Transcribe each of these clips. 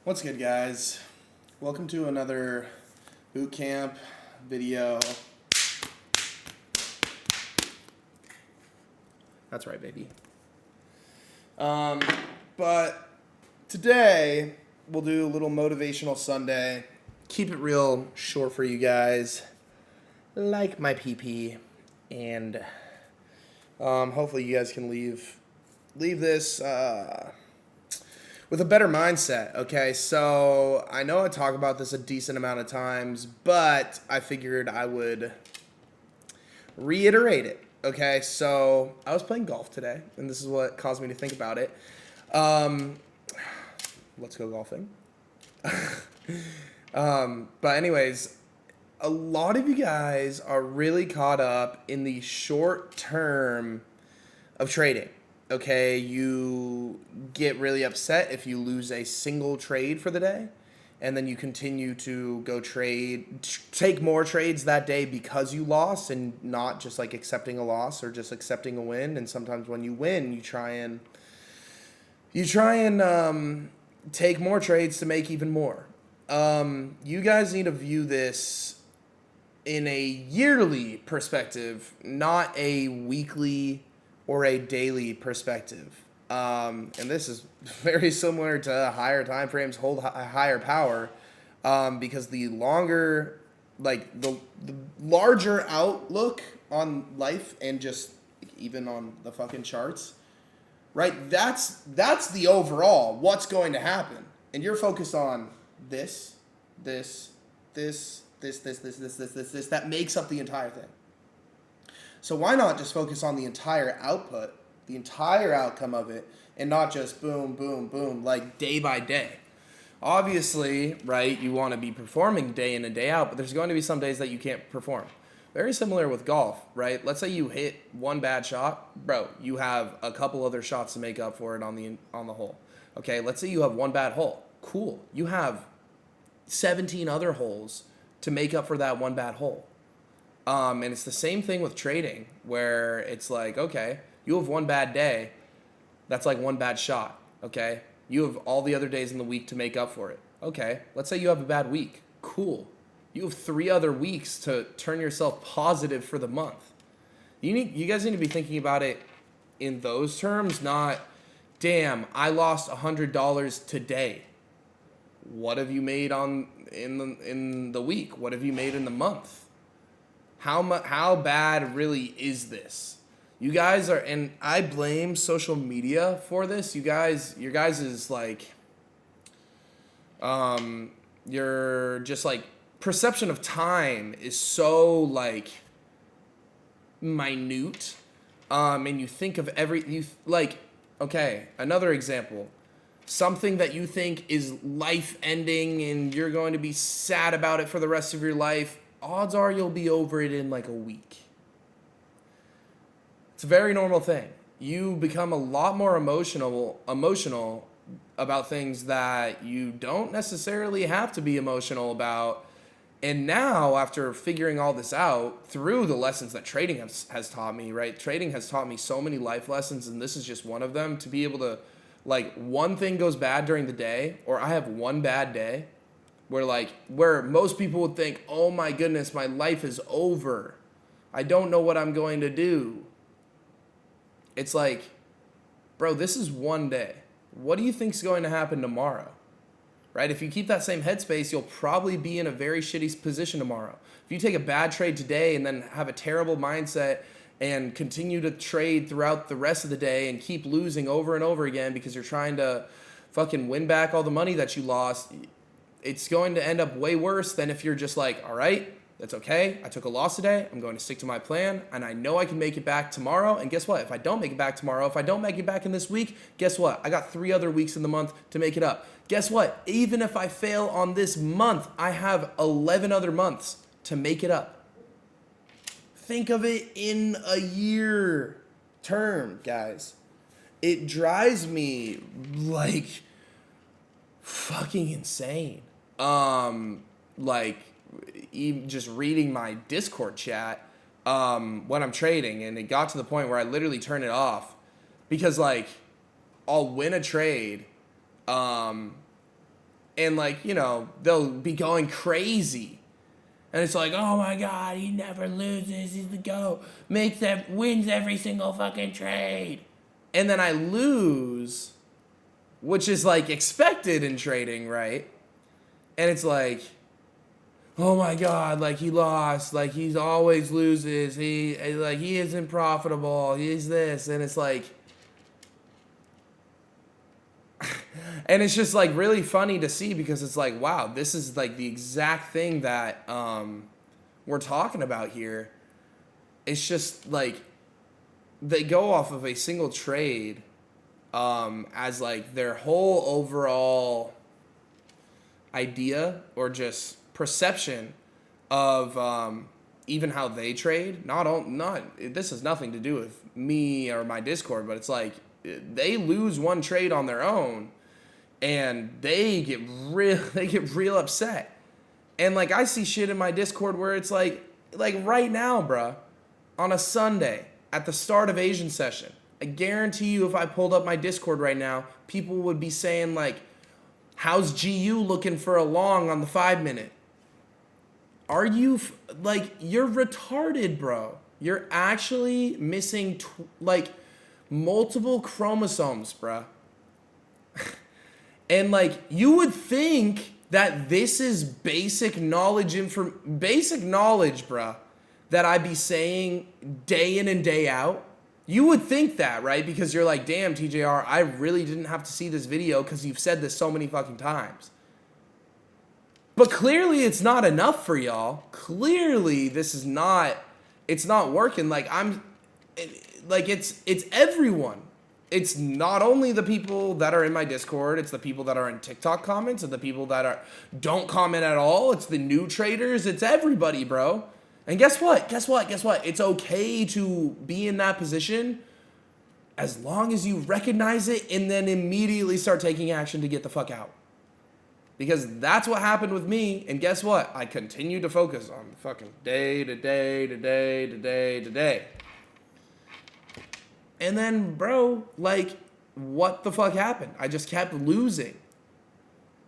What's good, guys? Welcome to another boot camp video. That's right, baby. But today we'll do a little motivational Sunday. Keep it real short for you guys, like my PP, and hopefully you guys can leave this with a better mindset. Okay, so I know I talk about this a decent amount of times, but I figured I would reiterate it. Okay, so I was playing golf today, and this is what caused me to think about it. Let's go golfing. But anyways, a lot of you guys are really caught up in the short term of trading. Okay, you get really upset if you lose a single trade for the day, and then you continue to go take more trades that day because you lost, and not just like accepting a loss or just accepting a win. And sometimes when you win, you try and take more trades to make even more. You guys need to view this in a yearly perspective, not a weekly or a daily perspective. And this is very similar to higher time frames hold higher power, because the longer, like the larger outlook on life and just even on the fucking charts, right? That's the overall what's going to happen, and you're focused on this. That makes up the entire thing. So why not just focus on the entire output, the entire outcome of it, and not just boom, boom, boom, like day by day? Obviously, right, you want to be performing day in and day out, but there's going to be some days that you can't perform. Very similar with golf, right? Let's say you hit one bad shot, bro, you have a couple other shots to make up for it on the hole. Okay, let's say you have one bad hole. Cool. You have 17 other holes to make up for that one bad hole. And it's the same thing with trading, where it's like, okay, you have one bad day, that's like one bad shot, okay? You have all the other days in the week to make up for it. Okay, let's say you have a bad week. Cool. You have 3 other weeks to turn yourself positive for the month. You guys need to be thinking about it in those terms, not, damn, I lost $100 today. What have you made in the week? What have you made in the month? How bad really is this? You guys are, and I blame social media for this. Your guys is like, your just like perception of time is so like minute. And you think of okay, another example. Something that you think is life ending and you're going to be sad about it for the rest of your life, odds are you'll be over it in like a week. It's a very normal thing. You become a lot more emotional about things that you don't necessarily have to be emotional about. And now, after figuring all this out through the lessons that trading has taught me, right? Trading has taught me so many life lessons, and this is just one of them. To be able to, like, one thing goes bad during the day, or I have one bad day, where most people would think, oh my goodness, my life is over. I don't know what I'm going to do. It's like, bro, this is one day. What do you think's going to happen tomorrow? Right? If you keep that same headspace, you'll probably be in a very shitty position tomorrow. If you take a bad trade today and then have a terrible mindset and continue to trade throughout the rest of the day and keep losing over and over again because you're trying to fucking win back all the money that you lost, it's going to end up way worse than if you're just like, all right, that's okay. I took a loss today. I'm going to stick to my plan, and I know I can make it back tomorrow. And guess what? If I don't make it back tomorrow, if I don't make it back in this week, guess what? I got 3 other weeks in the month to make it up. Guess what? Even if I fail on this month, I have 11 other months to make it up. Think of it in a year term, guys. It drives me like fucking insane. Like, even just reading my Discord chat when I'm trading, and it got to the point where I literally turn it off because, like, I'll win a trade, and and like, you know, they'll be going crazy. And it's like, oh my God, he never loses. He's the GOAT. Wins every single fucking trade. And then I lose, which is like expected in trading, right? And it's like, oh my God, like he lost, like he's always loses. He isn't profitable. He's this. And it's like, and it's just like really funny to see because it's like, wow, this is like the exact thing that we're talking about here. It's just like they go off of a single trade as like their whole overall idea or just perception of even how they trade. This has nothing to do with me or my Discord, but it's like they lose one trade on their own and they get real upset. And like I see shit in my Discord where it's like right now, bruh, on a Sunday at the start of Asian session, I guarantee you if I pulled up my Discord right now, people would be saying like, how's GU looking for a long on the 5-minute? Are you you're retarded, bro. You're actually missing multiple chromosomes, bruh. And like you would think that this is basic knowledge, bruh, that I'd be saying day in and day out. You would think that, right? Because you're like, damn, TJR, I really didn't have to see this video because you've said this so many fucking times. But clearly it's not enough for y'all. Clearly it's not working. Like it's everyone. It's not only the people that are in my Discord, it's the people that are in TikTok comments and the people that don't comment at all. It's the new traders. It's everybody, bro. And guess what? It's okay to be in that position as long as you recognize it and then immediately start taking action to get the fuck out. Because that's what happened with me. And guess what? I continue to focus on fucking day to day to day to day to day. And then, bro, like, what the fuck happened? I just kept losing.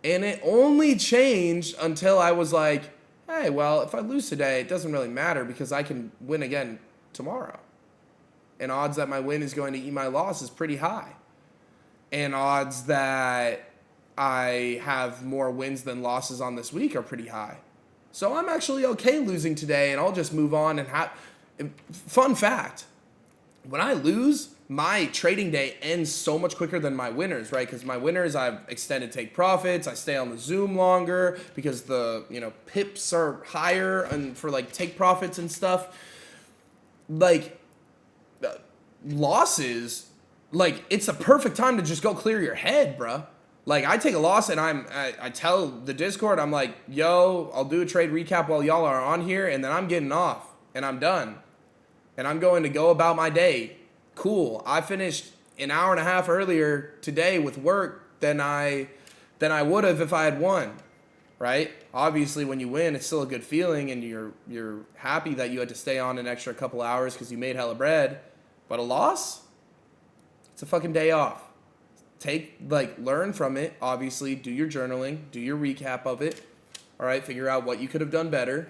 And it only changed until I was like, hey, well, if I lose today, it doesn't really matter because I can win again tomorrow. And odds that my win is going to eat my loss is pretty high. And odds that I have more wins than losses on this week are pretty high. So I'm actually okay losing today, and I'll just move on and have... Fun fact, when I lose, my trading day ends so much quicker than my winners, right? Because my winners, I've extended take profits. I stay on the Zoom longer because the, pips are higher and for like take profits and stuff. Like losses, like it's the perfect time to just go clear your head, bruh. Like I take a loss and I tell the Discord, I'm like, yo, I'll do a trade recap while y'all are on here, and then I'm getting off and I'm done. And I'm going to go about my day. Cool. I finished an hour and a half earlier today with work than I would have if I had won, right? Obviously, when you win, it's still a good feeling, and you're happy that you had to stay on an extra couple hours because you made hella bread. But a loss, it's a fucking day off. Learn from it. Obviously, do your journaling, do your recap of it. All right, figure out what you could have done better.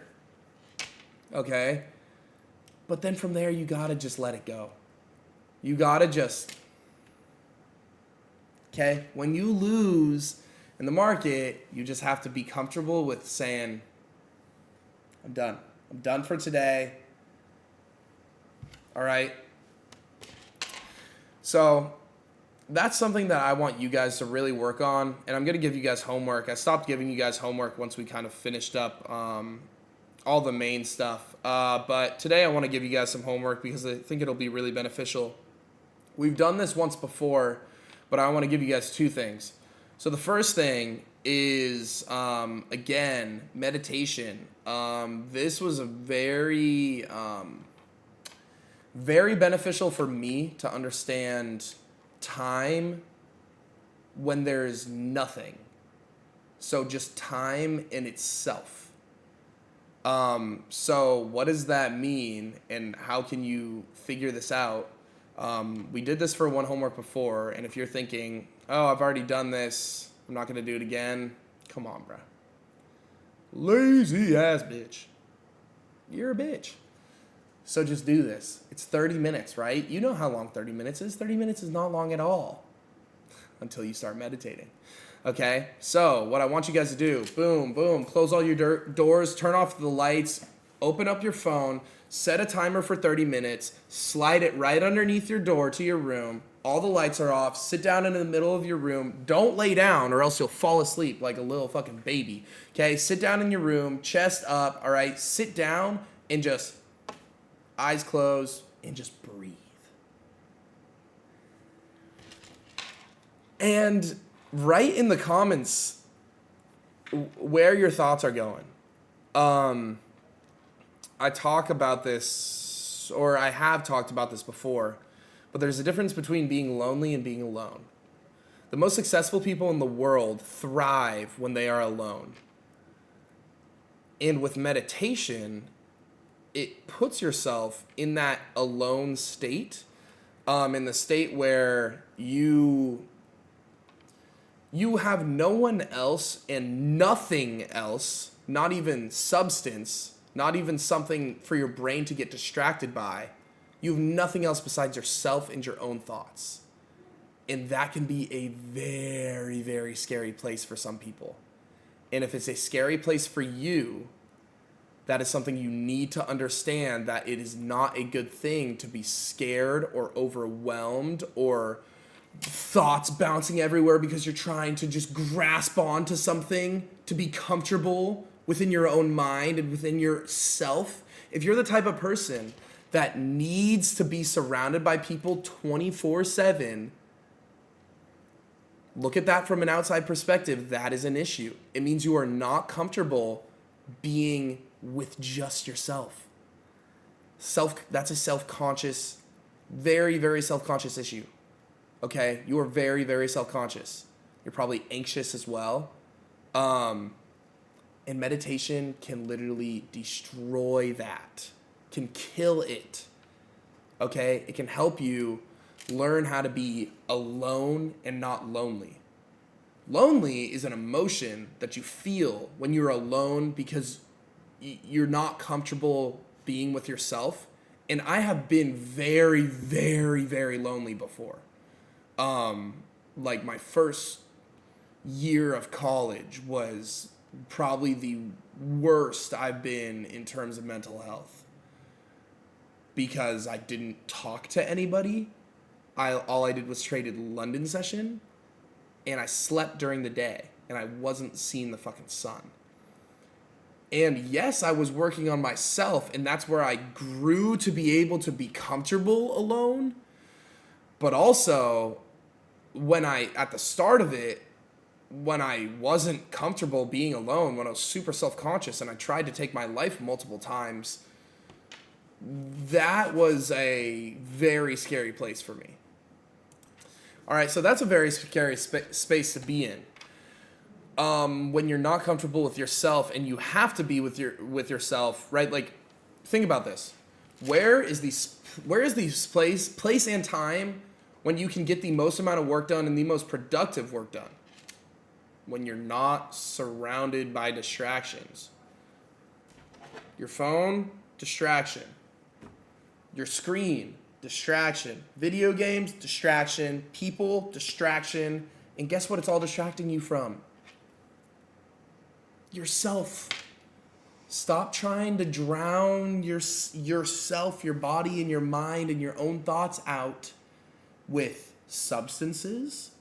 Okay. But then from there, you gotta just let it go. You gotta just, okay? When you lose in the market, you just have to be comfortable with saying, I'm done. I'm done for today. All right? So that's something that I want you guys to really work on. And I'm gonna give you guys homework. I stopped giving you guys homework once we kind of finished up all the main stuff. But today I want to give you guys some homework because I think it'll be really beneficial. We've done this once before, but I want to give you guys two things. So the first thing is, again, meditation. This was a very, very beneficial for me to understand time when there's nothing. So just time in itself. So what does that mean and how can you figure this out? We did this for one homework before, and if you're thinking, oh, I've already done this, I'm not going to do it again, Come on, bro. Lazy ass bitch. You're a bitch. So just do this. It's 30 minutes, right? You know how long 30 minutes is. 30 minutes is not long at all until you start meditating. Okay? So what I want you guys to do, boom, boom, close all your doors, turn off the lights, open up your phone, set a timer for 30 minutes, slide it right underneath your door to your room. All the lights are off. Sit down in the middle of your room. Don't lay down or else you'll fall asleep like a little fucking baby. Okay? Sit down in your room, chest up, all right? Sit down and just eyes closed and just breathe. And write in the comments where your thoughts are going. I talk about this, or I have talked about this before, but there's a difference between being lonely and being alone. The most successful people in the world thrive when they are alone. And with meditation, it puts yourself in that alone state, in the state where you have no one else and nothing else, not even substance, not even something for your brain to get distracted by. You have nothing else besides yourself and your own thoughts. And that can be a very, very scary place for some people. And if it's a scary place for you, that is something you need to understand, that it is not a good thing to be scared or overwhelmed or thoughts bouncing everywhere because you're trying to just grasp onto something to be comfortable within your own mind and within yourself. If you're the type of person that needs to be surrounded by people 24/7, look at that from an outside perspective. That is an issue. It means you are not comfortable being with just yourself. That's a self-conscious, very, very self-conscious issue. Okay? You are very, very self-conscious. You're probably anxious as well. And meditation can literally destroy that, can kill it. Okay? It can help you learn how to be alone and not lonely. Lonely is an emotion that you feel when you're alone because you're not comfortable being with yourself. And I have been very, very, very lonely before. Like my first year of college was probably the worst I've been in terms of mental health because I didn't talk to anybody. All I did was traded London session, and I slept during the day, and I wasn't seeing the fucking sun. And yes, I was working on myself, and that's where I grew to be able to be comfortable alone. But also, at the start of it, when I wasn't comfortable being alone, when I was super self-conscious and I tried to take my life multiple times, that was a very scary place for me. All right, so that's a very scary space to be in. When you're not comfortable with yourself and you have to be with yourself, right? Like, think about this. Where is the place and time when you can get the most amount of work done and the most productive work done? When you're not surrounded by distractions. Your phone, distraction. Your screen, distraction. Video games, distraction. People, distraction. And guess what it's all distracting you from? Yourself. Stop trying to drown yourself, your body, and your mind and your own thoughts out with substances,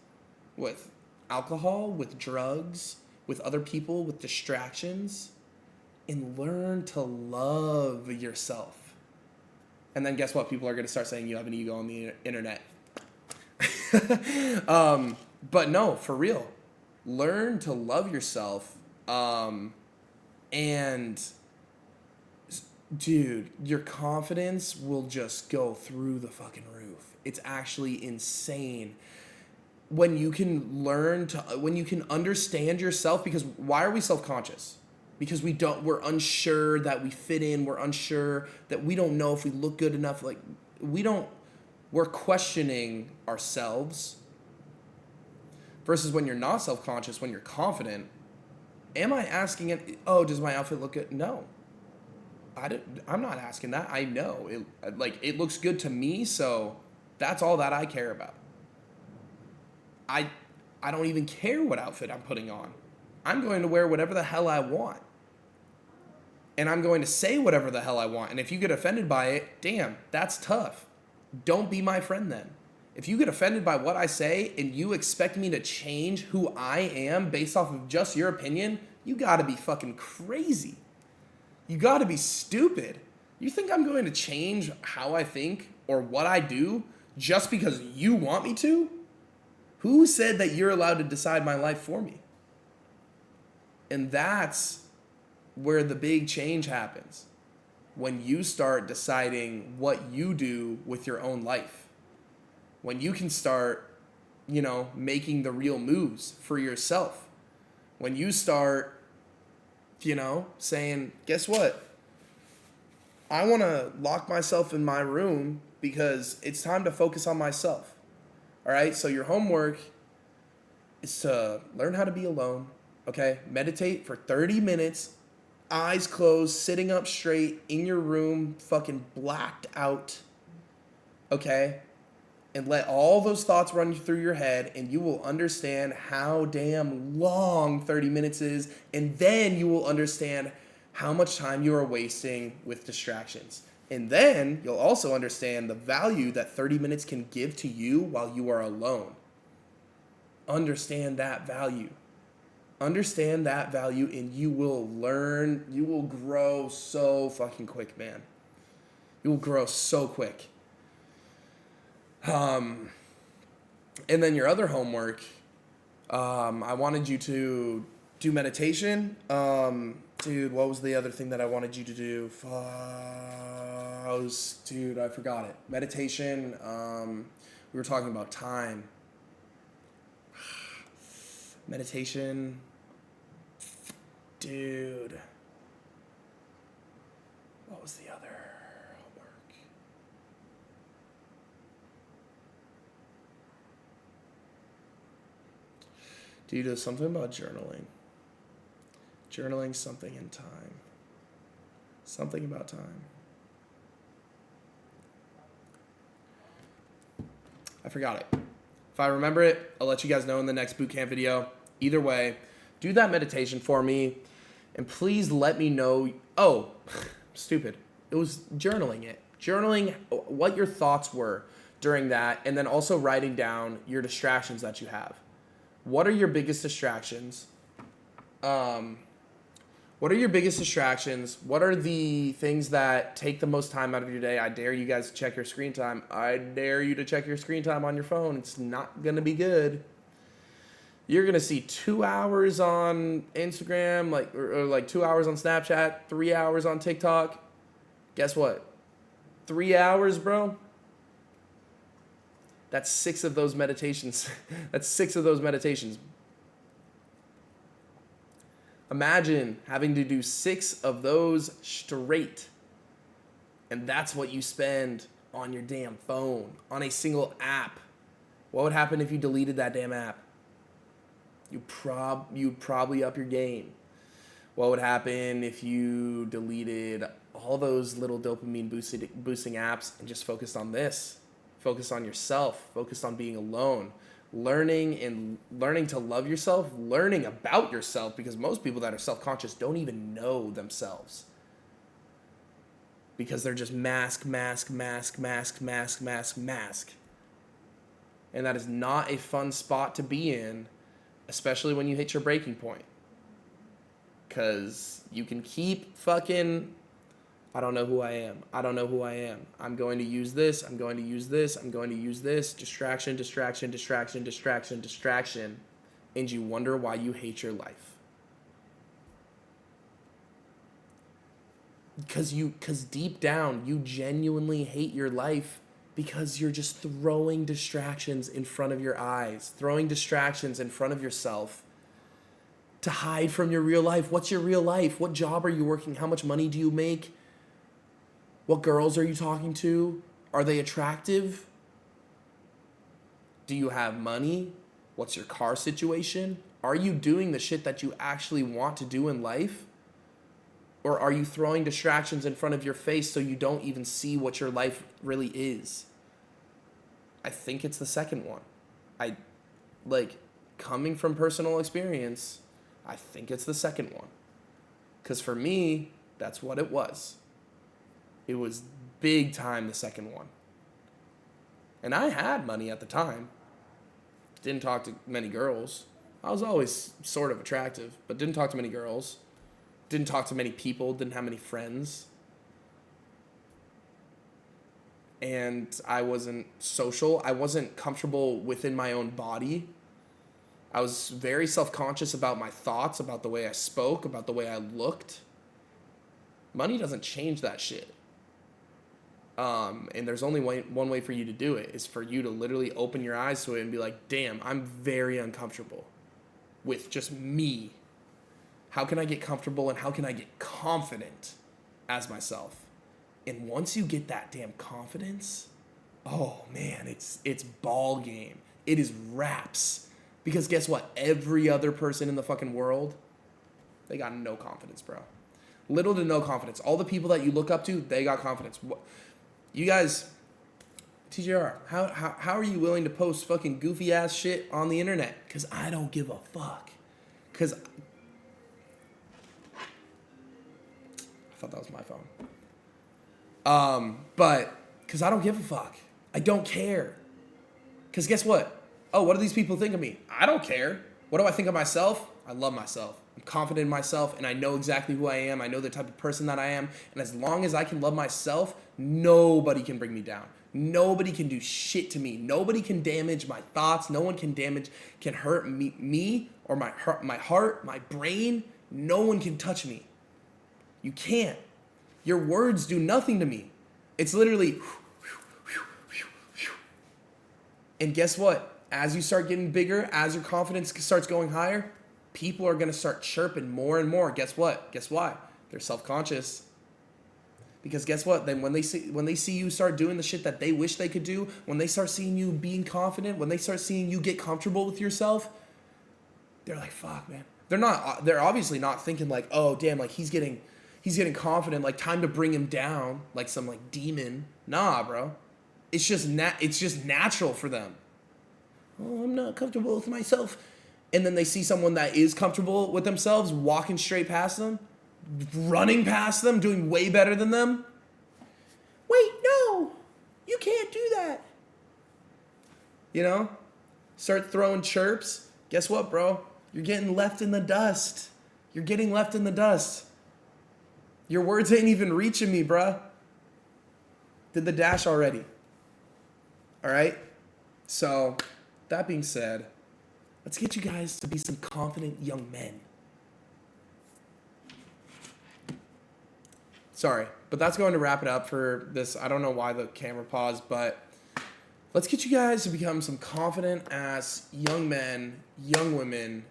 with alcohol, with drugs, with other people, with distractions, and learn to love yourself. And then guess what? People are going to start saying you have an ego on the internet. But no, for real. Learn to love yourself. And dude, your confidence will just go through the fucking roof. It's actually insane. When you can when you can understand yourself, because why are we self-conscious? Because we're unsure that we fit in, we're unsure that we don't know if we look good enough, we're questioning ourselves. Versus when you're not self-conscious, when you're confident, Am I asking it, oh, does my outfit look good? No. I'm not asking that. I know. It looks good to me, so that's all that I care about. I I don't even care what outfit I'm putting on. I'm going to wear whatever the hell I want. And I'm going to say whatever the hell I want. And if you get offended by it, damn, that's tough. Don't be my friend then. If you get offended by what I say and you expect me to change who I am based off of just your opinion, you gotta be fucking crazy. You gotta be stupid. You think I'm going to change how I think or what I do just because you want me to? Who said that you're allowed to decide my life for me? And that's where the big change happens. When you start deciding what you do with your own life. When you can start, making the real moves for yourself. When you start, saying, guess what? I want to lock myself in my room because it's time to focus on myself. All right? So your homework is to learn how to be alone, okay? Meditate for 30 minutes, eyes closed, sitting up straight in your room, fucking blacked out, okay? And let all those thoughts run through your head, and you will understand how damn long 30 minutes is, and then you will understand how much time you are wasting with distractions. And then you'll also understand the value that 30 minutes can give to you while you are alone. Understand that value. Understand that value, and you will grow so fucking quick, man. You will grow so quick. And then your other homework, I wanted you to do meditation. Dude, what was the other thing that I wanted you to do? I forgot it. Meditation. We were talking about time. Meditation. Dude. What was the other homework? Dude, there's something about journaling. Journaling something in time. Something about time. I forgot it. If I remember it, I'll let you guys know in the next bootcamp video. Either way, do that meditation for me. And please let me know. Oh, stupid. It was journaling it. Journaling what your thoughts were during that. And then also writing down your distractions that you have. What are your biggest distractions? What are your biggest distractions? What are the things that take the most time out of your day? I dare you guys to check your screen time. I dare you to check your screen time on your phone. It's not going to be good. You're going to see 2 hours on Instagram, or 2 hours on Snapchat, 3 hours on TikTok. Guess what? 3 hours, bro. That's 6 of those meditations. That's 6 of those meditations. Imagine having to do 6 of those straight. And that's what you spend on your damn phone, on a single app. What would happen if you deleted that damn app? You'd probably up your game. What would happen if you deleted all those little dopamine boosting apps and just focused on this? Focus on yourself. Focus on being alone. Learning to love yourself. Learning about yourself, because most people that are self-conscious don't even know themselves. Because they're just mask. And that is not a fun spot to be in, especially when you hit your breaking point. Because you can keep fucking, I don't know who I am. I'm going to use this. I'm going to use this. Distraction. And you wonder why you hate your life. Because deep down, you genuinely hate your life because you're just throwing distractions in front of your eyes, throwing distractions in front of yourself to hide from your real life. What's your real life? What job are you working? How much money do you make? What girls are you talking to? Are they attractive? Do you have money? What's your car situation? Are you doing the shit that you actually want to do in life? Or are you throwing distractions in front of your face so you don't even see what your life really is? I think it's the second one. I, like, coming from personal experience, I think it's the second one. Because for me, that's what it was. It was big time the second one. And I had money at the time. Didn't talk to many girls. I was always sort of attractive, but didn't talk to many girls. Didn't talk to many people. Didn't have many friends. And I wasn't social. I wasn't comfortable within my own body. I was very self-conscious about my thoughts, about the way I spoke, about the way I looked. Money doesn't change that shit. And there's only one way for you to do it, is for you to literally open your eyes to it and be like, damn, I'm very uncomfortable with just me. How can I get comfortable and how can I get confident as myself? And once you get that damn confidence, oh man, it's ball game. It is raps. Because guess what? Every other person in the fucking world, they got no confidence, bro. Little to no confidence. All the people that you look up to, they got confidence. You guys, TJR, how are you willing to post fucking goofy ass shit on the internet? Because I don't give a fuck. Because I thought that was my phone. But because I don't give a fuck. I don't care. Because guess what? Oh, what do these people think of me? I don't care. What do I think of myself? I love myself. I'm confident in myself, and I know exactly who I am. I know the type of person that I am. And as long as I can love myself, nobody can bring me down. Nobody can do shit to me. Nobody can damage my thoughts. No one can hurt me or my heart, my brain. No one can touch me. You can't. Your words do nothing to me. It's literally. And guess what? As you start getting bigger, as your confidence starts going higher, people are going to start chirping more and more. Guess what? Guess why? They're self-conscious. Because guess what? Then when they see you start doing the shit that they wish they could do, when they start seeing you being confident, when they start seeing you get comfortable with yourself, they're like, fuck, man. They're obviously not thinking like, oh, damn, like he's getting confident, like time to bring him down, like some like demon. Nah, bro. It's just natural for them. Oh, I'm not comfortable with myself. And then they see someone that is comfortable with themselves walking straight past them, running past them, doing way better than them. Wait, no, you can't do that. You know? Start throwing chirps. Guess what, bro? You're getting left in the dust. You're getting left in the dust. Your words ain't even reaching me, bruh. Did the dash already. All right? So, that being said, let's get you guys to be some confident young men. Sorry, but that's going to wrap it up for this. I don't know why the camera paused, but let's get you guys to become some confident ass young men, young women,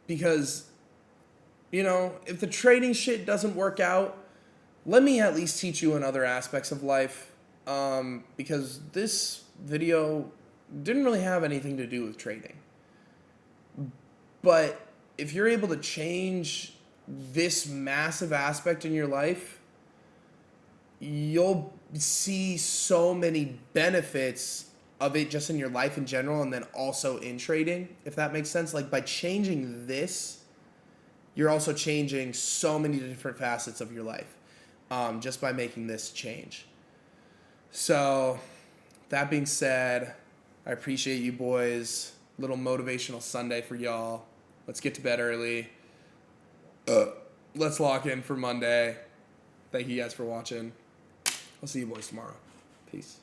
because, you know, if the trading shit doesn't work out, let me at least teach you in other aspects of life, because this video didn't really have anything to do with trading. But if you're able to change this massive aspect in your life, you'll see so many benefits of it just in your life in general and then also in trading, if that makes sense. Like by changing this, you're also changing so many different facets of your life, just by making this change. So that being said, I appreciate you boys. Little motivational Sunday for y'all. Let's get to bed early. Let's lock in for Monday. Thank you guys for watching. I'll see you boys tomorrow. Peace.